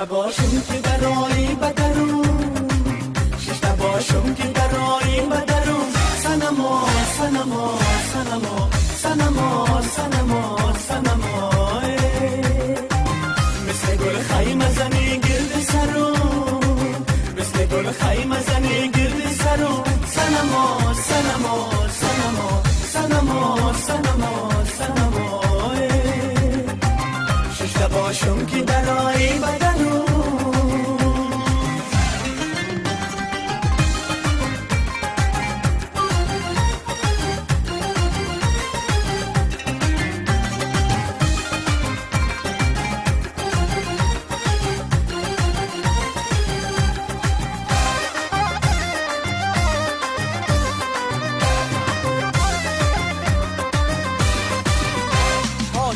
باشم که برای بدرون شش باشم که برای بدرون سنما سنما سنما سنما سنما سنما مثل گل خیمه زنی گرد سرون مثل گل خیمه زنی گرد سرون سنما سنما سنما سنما سنما سنما شش باشم که برای بدرون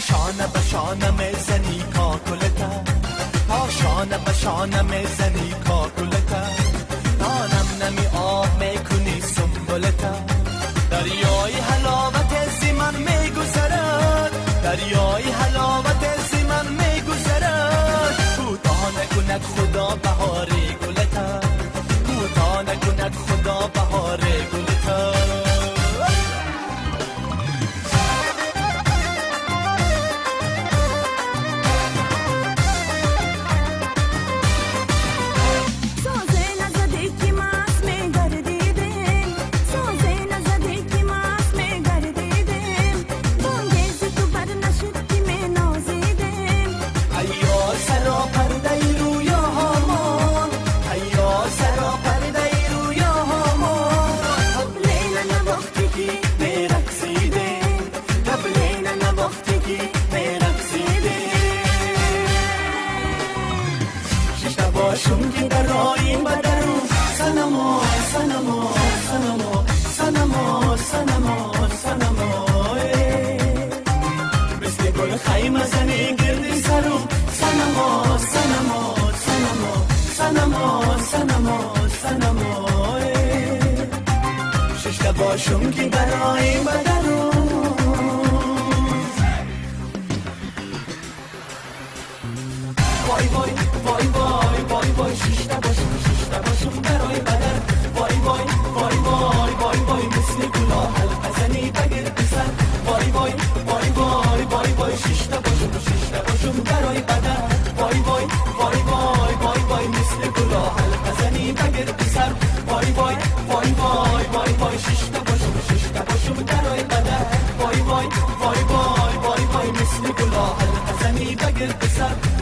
شانه به شانه میزنی کاکلتا شانه به شانه میزنی کاکلتا نم نمی آب میکنی سنبلتا دریای حلاوت زی من میگذرد دریای حلاوت زی من میگذرد کوتاه نکند خدا بهار گلتا کوتاه نکند خدا بهار گلتا باشم که برای بدرون سنما سنما سنما سنما سنما سنما مثل گل خیمه زنی گرد سرم سنما سنما سنما سنما سنما سنما شش باشم که برای بدرون وای وای وای وای وای وای شش باشم برای بدر وای وای وای وای وای وای مثل گلا حلقه زنی بگیر بسر وای وای وای وای وای وای شش باشم برای بدر وای وای وای وای وای وای مثل گلا حلقه زنی بگیر بسر وای وای وای وای وای وای شش باشم برای بدر وای وای وای وای وای وای مثل گلا حلقه زنی بگیر بسر